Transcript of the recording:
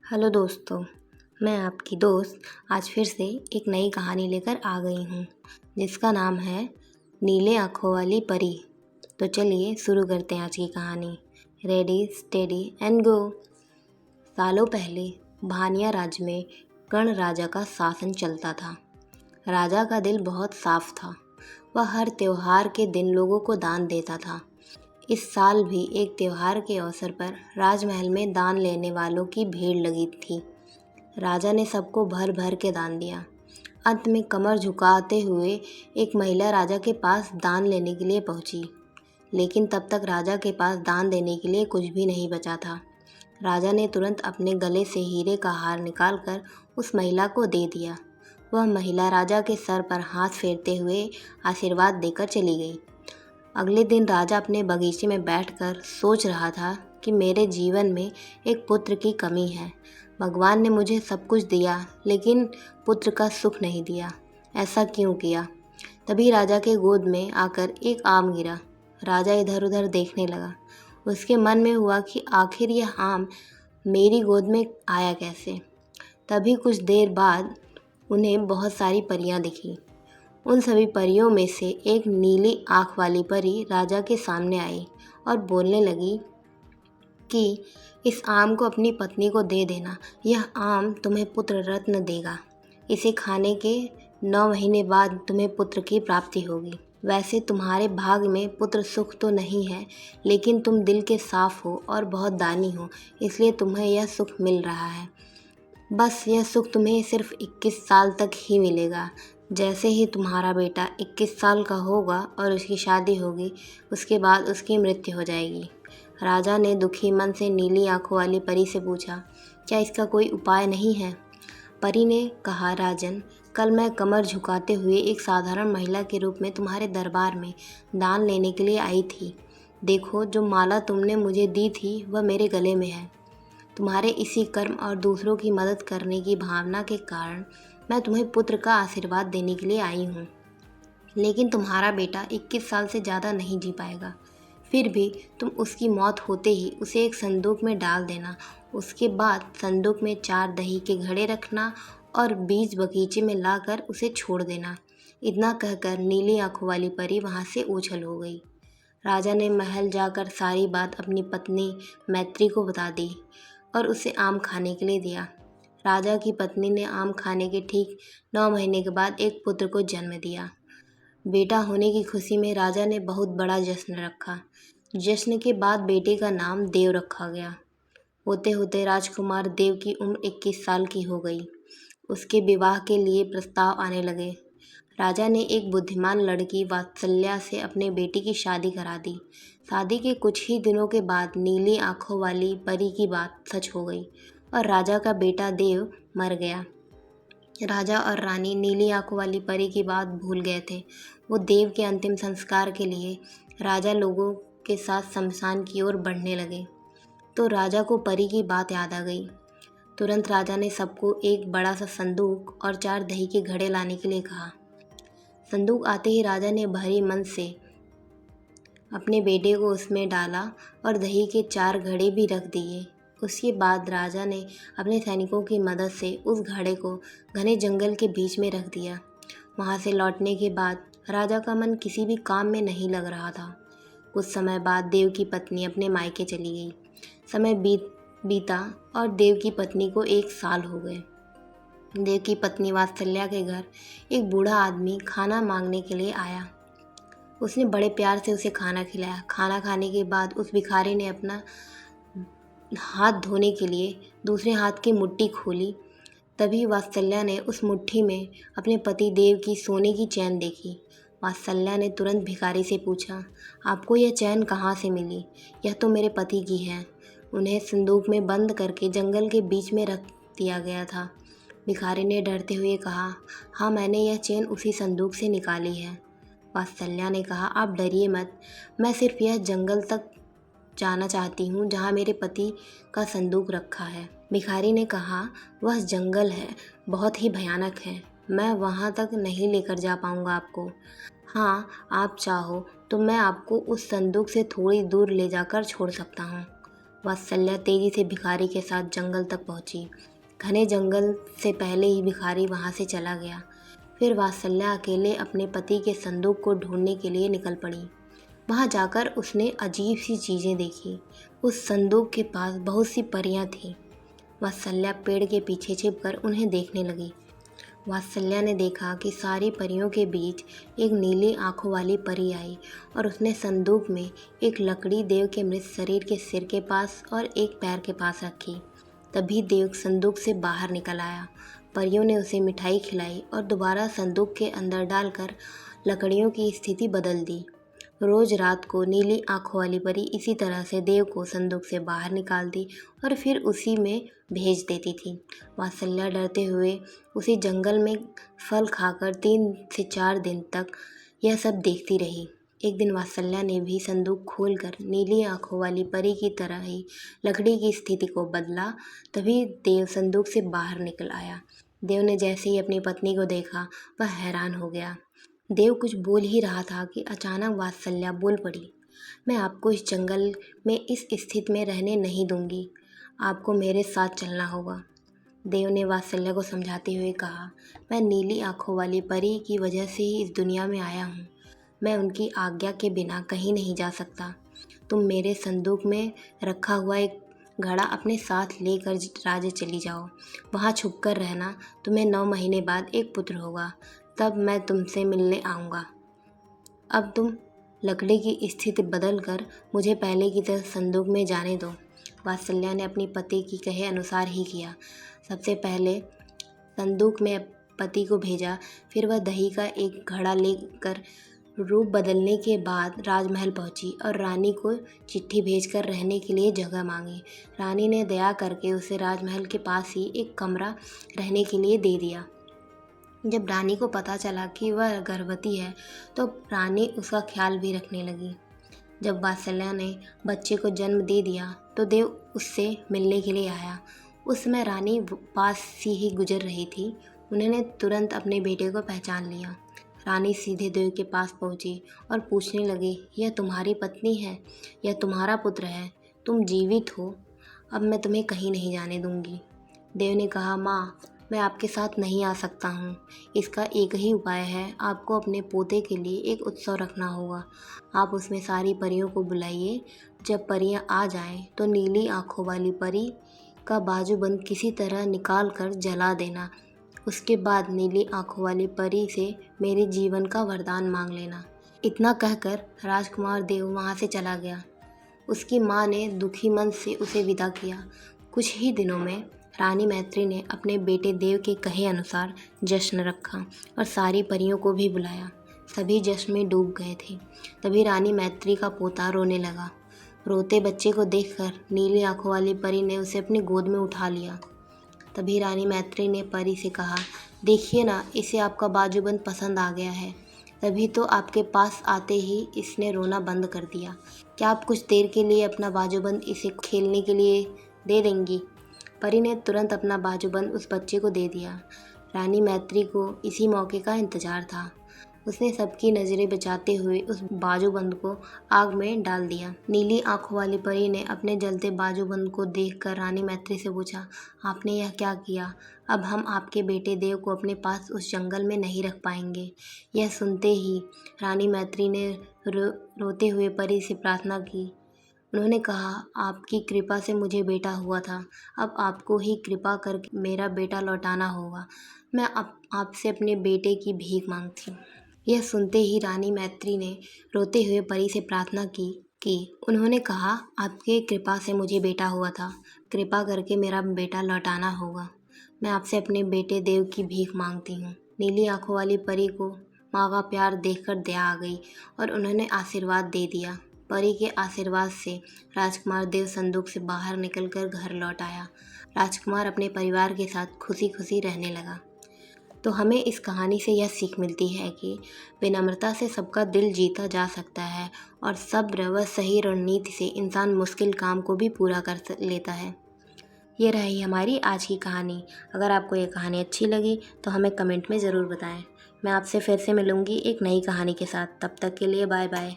Hello दोस्तों। मैं आपकी दोस्त आज फिर से एक नई कहानी लेकर आ गई हूँ जिसका नाम है नीले आँखों वाली परी। तो चलिए शुरू करते हैं आज की कहानी। Ready steady and go. सालों पहले भानिया राज्य में कर्ण राजा का शासन चलता था। राजा का दिल बहुत साफ था। वह हर त्योहार के दिन लोगों को दान देता था। इस साल भी एक त्योहार के अवसर पर राजमहल में दान लेने वालों की भीड़ लगी थी। राजा ने सबको भर भर के दान दिया। अंत में कमर झुकाते हुए एक महिला राजा के पास दान लेने के लिए पहुंची, लेकिन तब तक राजा के पास दान देने के लिए कुछ भी नहीं बचा था। राजा ने तुरंत अपने गले से हीरे का हार निकालकर उस महिला को दे दिया। वह महिला राजा के सर पर हाथ फेरते हुए आशीर्वाद देकर चली गई। अगले दिन राजा अपने बगीचे में बैठकर सोच रहा था कि मेरे जीवन में एक पुत्र की कमी है। भगवान ने मुझे सब कुछ दिया, लेकिन पुत्र का सुख नहीं दिया। ऐसा क्यों किया? तभी राजा के गोद में आकर एक आम गिरा। राजा इधर उधर देखने लगा। उसके मन में हुआ कि आखिर यह आम मेरी गोद में आया कैसे। तभी कुछ देर बाद उन्हें बहुत सारी परियां दिखीं। उन सभी परियों में से एक नीली आँख वाली परी राजा के सामने आई और बोलने लगी कि इस आम को अपनी पत्नी को दे देना। यह आम तुम्हें पुत्र रत्न देगा। इसे खाने के 9 महीने बाद तुम्हें पुत्र की प्राप्ति होगी। वैसे तुम्हारे भाग में पुत्र सुख तो नहीं है, लेकिन तुम दिल के साफ हो और बहुत दानी हो, इसलिए तुम्हें यह सुख मिल रहा है। बस यह सुख तुम्हें सिर्फ 21 साल तक ही मिलेगा। जैसे ही तुम्हारा बेटा 21 साल का होगा और उसकी शादी होगी, उसके बाद उसकी मृत्यु हो जाएगी। राजा ने दुखी मन से नीली आंखों वाली परी से पूछा, क्या इसका कोई उपाय नहीं है? परी ने कहा, राजन, कल मैं कमर झुकाते हुए एक साधारण महिला के रूप में तुम्हारे दरबार में दान लेने के लिए आई थी। देखो, जो माला तुमने मुझे दी थी वह मेरे गले में है। तुम्हारे इसी कर्म और दूसरों की मदद करने की भावना के कारण मैं तुम्हें पुत्र का आशीर्वाद देने के लिए आई हूँ। लेकिन तुम्हारा बेटा 21 साल से ज़्यादा नहीं जी पाएगा। फिर भी तुम उसकी मौत होते ही उसे एक संदूक में डाल देना। उसके बाद संदूक में 4 दही के घड़े रखना और बीज बगीचे में लाकर उसे छोड़ देना। इतना कहकर नीली आंखों वाली परी वहाँ से ओझल हो गई। राजा ने महल जाकर सारी बात अपनी पत्नी मैत्री को बता दी और उसे आम खाने के लिए दिया। राजा की पत्नी ने आम खाने के ठीक 9 महीने के बाद एक पुत्र को जन्म दिया। बेटा होने की खुशी में राजा ने बहुत बड़ा जश्न रखा। जश्न के बाद बेटे का नाम देव रखा गया। होते होते राजकुमार देव की उम्र 21 साल की हो गई। उसके विवाह के लिए प्रस्ताव आने लगे। राजा ने एक बुद्धिमान लड़की वात्सल्या से अपने बेटे की शादी करा दी। शादी के कुछ ही दिनों के बाद नीली आंखों वाली परी की बात सच हो गई और राजा का बेटा देव मर गया। राजा और रानी नीली आंखों वाली परी की बात भूल गए थे। वो देव के अंतिम संस्कार के लिए राजा लोगों के साथ शमशान की ओर बढ़ने लगे तो राजा को परी की बात याद आ गई। तुरंत राजा ने सबको एक बड़ा सा संदूक और 4 दही के घड़े लाने के लिए कहा। संदूक आते ही राजा ने भारी मन से अपने बेटे को उसमें डाला और दही के 4 घड़े भी रख दिए। उसके बाद राजा ने अपने सैनिकों की मदद से उस घड़े को घने जंगल के बीच में रख दिया। वहाँ से लौटने के बाद राजा का मन किसी भी काम में नहीं लग रहा था। कुछ समय बाद देव की पत्नी अपने मायके चली गई। समय बीता और देव की पत्नी को 1 साल हो गए। देव की पत्नी वात्सल्या के घर एक बूढ़ा आदमी खाना मांगने के लिए आया। उसने बड़े प्यार से उसे खाना खिलाया। खाना खाने के बाद उस भिखारी ने अपना हाथ धोने के लिए दूसरे हाथ की मुट्ठी खोली। तभी वात्सल्या ने उस मुट्ठी में अपने पति देव की सोने की चैन देखी। वात्सल्या ने तुरंत भिखारी से पूछा, आपको यह चैन कहाँ से मिली? यह तो मेरे पति की है। उन्हें संदूक में बंद करके जंगल के बीच में रख दिया गया था। भिखारी ने डरते हुए कहा, हाँ, मैंने यह चैन उसी संदूक से निकाली है। वात्सल्या ने कहा, आप डरिए मत, मैं सिर्फ यह जंगल तक जाना चाहती हूँ जहाँ मेरे पति का संदूक रखा है। भिखारी ने कहा, वह जंगल है, बहुत ही भयानक है, मैं वहाँ तक नहीं लेकर जा पाऊँगा आपको। हाँ, आप चाहो तो मैं आपको उस संदूक से थोड़ी दूर ले जाकर छोड़ सकता हूँ। वात्सल्या तेजी से भिखारी के साथ जंगल तक पहुंची। घने जंगल से पहले ही भिखारी वहां से चला गया। फिर वात्सल्या अकेले अपने पति के संदूक को ढूंढने के लिए निकल पड़ी। वहां जाकर उसने अजीब सी चीजें देखी। उस संदूक के पास बहुत सी परियां थीं। वात्सल्या पेड़ के पीछे छिपकर उन्हें देखने लगी। वात्सल्या ने देखा कि सारी परियों के बीच एक नीली आंखों वाली परी आई और उसने संदूक में एक लकड़ी देव के मृत शरीर के सिर के पास और एक पैर के पास रखी। तभी देव संदूक से बाहर निकल आया। परियों ने उसे मिठाई खिलाई और दोबारा संदूक के अंदर डालकर लकड़ियों की स्थिति बदल दी। रोज रात को नीली आंखों वाली परी इसी तरह से देव को संदूक से बाहर निकालती और फिर उसी में भेज देती थी। वात्सल्या डरते हुए उसी जंगल में फल खाकर 3 से 4 दिन तक यह सब देखती रही। एक दिन वात्सल्या ने भी संदूक खोलकर नीली आंखों वाली परी की तरह ही लकड़ी की स्थिति को बदला। तभी देव संदूक से बाहर निकल आया। देव ने जैसे ही अपनी पत्नी को देखा वह हैरान हो गया। देव कुछ बोल ही रहा था कि अचानक वात्सल्या बोल पड़ी, मैं आपको इस जंगल में इस स्थिति में रहने नहीं दूंगी। आपको मेरे साथ चलना होगा। देव ने वात्सल्या को समझाते हुए कहा, मैं नीली आंखों वाली परी की वजह से ही इस दुनिया में आया हूँ। मैं उनकी आज्ञा के बिना कहीं नहीं जा सकता। तुम मेरे संदूक में रखा हुआ एक घड़ा अपने साथ लेकर राज्य चली जाओ। वहाँ छुपकर रहना। तुम्हें 9 महीने बाद एक पुत्र होगा। तब मैं तुमसे मिलने आऊँगा। अब तुम लकड़ी की स्थिति बदल कर मुझे पहले की तरह संदूक में जाने दो। वात्सल्या ने अपनी पति की कहे अनुसार ही किया। सबसे पहले संदूक में पति को भेजा। फिर वह दही का एक घड़ा लेकर रूप बदलने के बाद राजमहल पहुंची और रानी को चिट्ठी भेजकर रहने के लिए जगह मांगी। रानी ने दया करके उसे राजमहल के पास ही एक कमरा रहने के लिए दे दिया। जब रानी को पता चला कि वह गर्भवती है तो रानी उसका ख्याल भी रखने लगी। जब वात्सल्या ने बच्चे को जन्म दे दिया तो देव उससे मिलने के लिए आया। उस समय रानी पास से ही गुजर रही थी। उन्होंने तुरंत अपने बेटे को पहचान लिया। रानी सीधे देव के पास पहुंची और पूछने लगी, यह तुम्हारी पत्नी है? यह तुम्हारा पुत्र है? तुम जीवित हो? अब मैं तुम्हें कहीं नहीं जाने दूंगी। देव ने कहा, माँ, मैं आपके साथ नहीं आ सकता हूँ। इसका एक ही उपाय है, आपको अपने पोते के लिए एक उत्सव रखना होगा। आप उसमें सारी परियों को बुलाइए। जब परियां आ जाएं तो नीली आंखों वाली परी का बाजूबंद किसी तरह निकाल कर जला देना। उसके बाद नीली आंखों वाली परी से मेरे जीवन का वरदान मांग लेना। इतना कहकर राजकुमार देव वहाँ से चला गया। उसकी माँ ने दुखी मन से उसे विदा किया। कुछ ही दिनों में रानी मैत्री ने अपने बेटे देव के कहे अनुसार जश्न रखा और सारी परियों को भी बुलाया। सभी जश्न में डूब गए थे। तभी रानी मैत्री का पोता रोने लगा। रोते बच्चे को देखकर नीली आंखों वाली परी ने उसे अपनी गोद में उठा लिया। तभी रानी मैत्री ने परी से कहा, देखिए ना, इसे आपका बाजूबंद पसंद आ गया है। तभी तो आपके पास आते ही इसने रोना बंद कर दिया। क्या आप कुछ देर के लिए अपना बाजूबंद इसे खेलने के लिए दे देंगी? परी ने तुरंत अपना बाजूबंद उस बच्चे को दे दिया। रानी मैत्री को इसी मौके का इंतजार था। उसने सबकी नज़रें बचाते हुए उस बाजूबंद को आग में डाल दिया। नीली आंखों वाली परी ने अपने जलते बाजूबंद को देखकर रानी मैत्री से पूछा, आपने यह क्या किया? अब हम आपके बेटे देव को अपने पास उस जंगल में नहीं रख पाएंगे। यह सुनते ही रानी मैत्री ने रोते हुए परी से प्रार्थना की। उन्होंने कहा, आपकी कृपा से मुझे बेटा हुआ था। अब आपको ही कृपा करके मेरा बेटा लौटाना होगा। मैं आपसे अपने बेटे की भीख मांगती हूँ। यह सुनते ही रानी मैत्री ने रोते हुए परी से प्रार्थना की। उन्होंने कहा, आपके कृपा से मुझे बेटा हुआ था। कृपा करके मेरा बेटा लौटाना होगा। मैं आपसे अपने बेटे देव की भीख मांगती हूँ। नीली आंखों वाली परी को माँ का प्यार देखकर दया आ गई और उन्होंने आशीर्वाद दे दिया। परी के आशीर्वाद से राजकुमार देव संदूक से बाहर निकलकर घर लौट आया। राजकुमार अपने परिवार के साथ खुशी खुशी रहने लगा। तो हमें इस कहानी से यह सीख मिलती है कि विनम्रता से सबका दिल जीता जा सकता है और सब्र व सही रणनीति से इंसान मुश्किल काम को भी पूरा कर लेता है। ये रही हमारी आज की कहानी। अगर आपको ये कहानी अच्छी लगी तो हमें कमेंट में ज़रूर बताएं। मैं आपसे फिर से मिलूँगी एक नई कहानी के साथ। तब तक के लिए बाय बाय।